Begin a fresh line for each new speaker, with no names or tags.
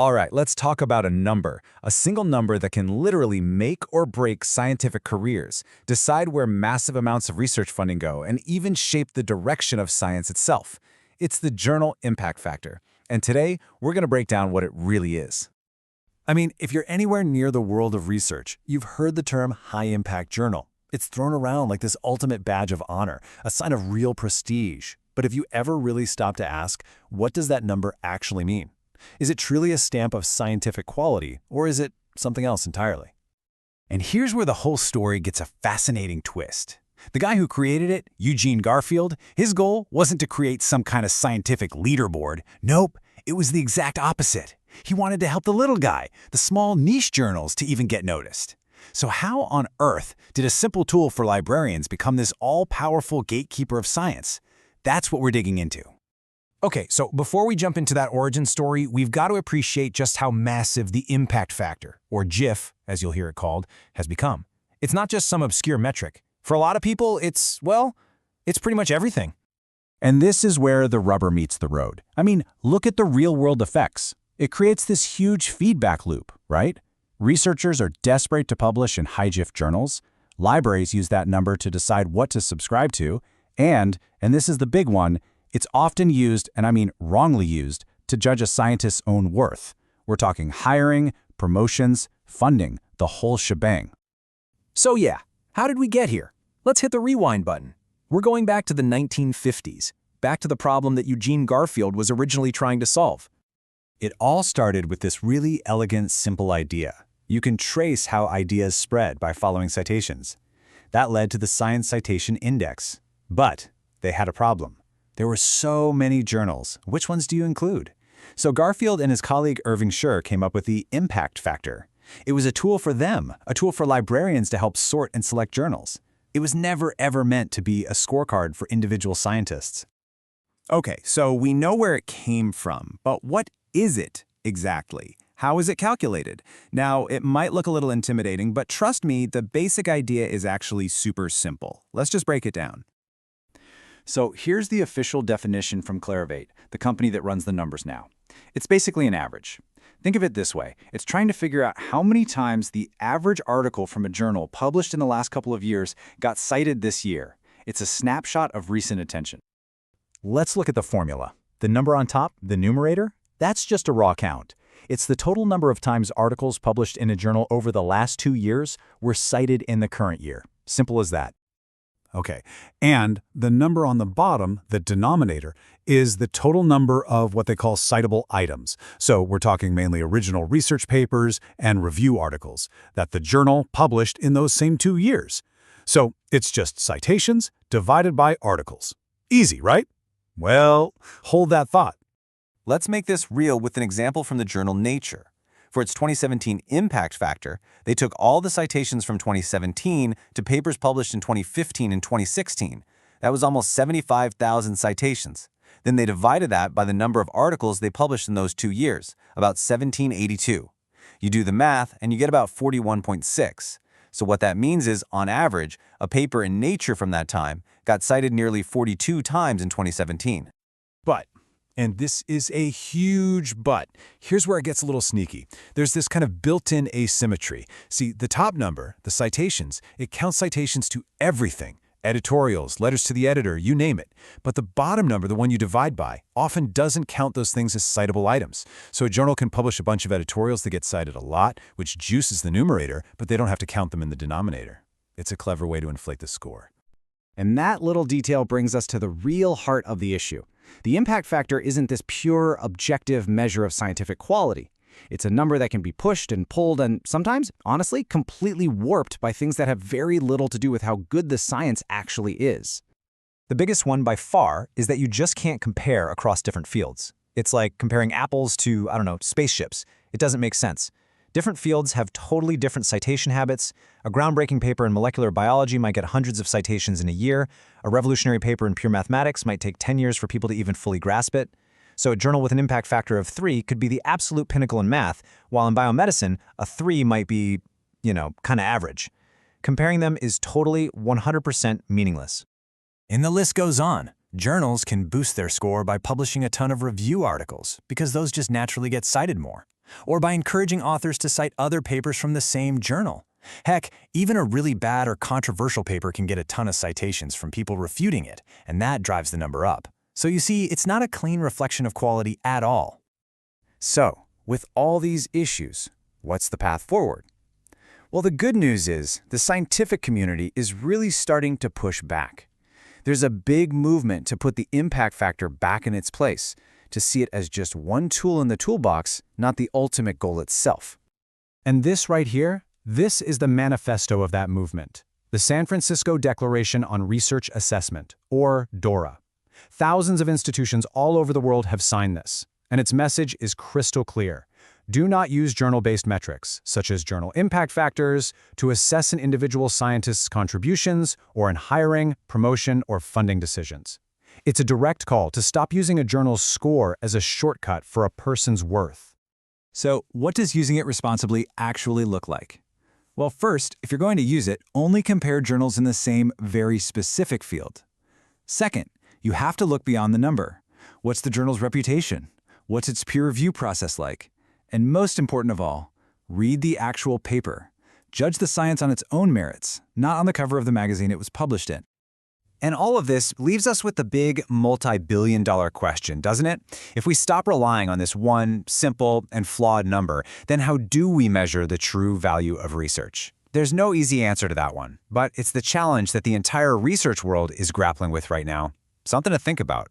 All right, let's talk about a single number that can literally make or break scientific careers, decide where massive amounts of research funding go, and even shape the direction of science itself. It's the journal impact factor. And today, we're going to break down what it really is.
I mean, if you're anywhere near the world of research, you've heard the term high-impact journal. It's thrown around like this ultimate badge of honor, a sign of real prestige. But have you ever really stopped to ask, what does that number actually mean? Is it truly a stamp of scientific quality, or is it something else entirely?
And here's where the whole story gets a fascinating twist. The guy who created it, Eugene Garfield, his goal wasn't to create some kind of scientific leaderboard. Nope, it was the exact opposite. He wanted to help the little guy, the small niche journals, to even get noticed. So how on earth did a simple tool for librarians become this all-powerful gatekeeper of science? That's what we're digging into. Okay, so before we jump into that origin story, we've got to appreciate just how massive the impact factor, or GIF, as you'll hear it called, has become. It's not just some obscure metric. For a lot of people, it's pretty much everything. And this is where the rubber meets the road. I mean, look at the real-world effects. It creates this huge feedback loop, right? Researchers are desperate to publish in high-GIF journals. Libraries use that number to decide what to subscribe to. And this is the big one, it's often used, and I mean wrongly used, to judge a scientist's own worth. We're talking hiring, promotions, funding, the whole shebang.
So yeah, how did we get here? Let's hit the rewind button. We're going back to the 1950s, back to the problem that Eugene Garfield was originally trying to solve.
It all started with this really elegant, simple idea. You can trace how ideas spread by following citations. That led to the Science Citation Index. But they had a problem. There were so many journals. Which ones do you include? So Garfield and his colleague Irving Schur came up with the impact factor. It was a tool for them, a tool for librarians to help sort and select journals. It was never ever meant to be a scorecard for individual scientists.
Okay, so we know where it came from, but what is it exactly? How is it calculated? Now, it might look a little intimidating, but trust me, the basic idea is actually super simple. Let's just break it down.
So here's the official definition from Clarivate, the company that runs the numbers now. It's basically an average. Think of it this way. It's trying to figure out how many times the average article from a journal published in the last couple of years got cited this year. It's a snapshot of recent attention.
Let's look at the formula. The number on top, the numerator, that's just a raw count. It's the total number of times articles published in a journal over the last 2 years were cited in the current year. Simple as that.
Okay, and the number on the bottom, the denominator, is the total number of what they call citable items. So we're talking mainly original research papers and review articles that the journal published in those same 2 years. So it's just citations divided by articles. Easy, right? Well, hold that thought.
Let's make this real with an example from the journal Nature. For its 2017 impact factor, they took all the citations from 2017 to papers published in 2015 and 2016. That was almost 75,000 citations. Then they divided that by the number of articles they published in those 2 years, about 1782. You do the math, and you get about 41.6. So what that means is, on average, a paper in Nature from that time got cited nearly 42 times in 2017.
But, and this is a huge but, here's where it gets a little sneaky. There's this kind of built-in asymmetry. See, the top number, the citations, it counts citations to everything. Editorials, letters to the editor, you name it. But the bottom number, the one you divide by, often doesn't count those things as citable items. So a journal can publish a bunch of editorials that get cited a lot, which juices the numerator, but they don't have to count them in the denominator. It's a clever way to inflate the score.
And that little detail brings us to the real heart of the issue. The impact factor isn't this pure, objective measure of scientific quality. It's a number that can be pushed and pulled and sometimes, honestly, completely warped by things that have very little to do with how good the science actually is.
The biggest one by far is that you just can't compare across different fields. It's like comparing apples to, spaceships. It doesn't make sense. Different fields have totally different citation habits. A groundbreaking paper in molecular biology might get hundreds of citations in a year. A revolutionary paper in pure mathematics might take 10 years for people to even fully grasp it. So a journal with an impact factor of 3 could be the absolute pinnacle in math, while in biomedicine, a 3 might be, kind of average. Comparing them is totally 100% meaningless.
And the list goes on. Journals can boost their score by publishing a ton of review articles, because those just naturally get cited more. or by encouraging authors to cite other papers from the same journal. Heck, even a really bad or controversial paper can get a ton of citations from people refuting it, and that drives the number up. So you see, it's not a clean reflection of quality at all.
So, with all these issues, what's the path forward? Well, the good news is the scientific community is really starting to push back. There's a big movement to put the impact factor back in its place, to see it as just one tool in the toolbox, not the ultimate goal itself.
And this right here, this is the manifesto of that movement, the San Francisco Declaration on Research Assessment, or DORA. Thousands of institutions all over the world have signed this, and its message is crystal clear. Do not use journal-based metrics, such as journal impact factors, to assess an individual scientist's contributions or in hiring, promotion, or funding decisions. It's a direct call to stop using a journal's score as a shortcut for a person's worth.
So, what does using it responsibly actually look like? Well, first, if you're going to use it, only compare journals in the same very specific field. Second, you have to look beyond the number. What's the journal's reputation? What's its peer review process like? And most important of all, read the actual paper. Judge the science on its own merits, not on the cover of the magazine it was published in.
And all of this leaves us with the big multi-billion-dollar question, doesn't it? If we stop relying on this one simple and flawed number, then how do we measure the true value of research? There's no easy answer to that one, but it's the challenge that the entire research world is grappling with right now. Something to think about.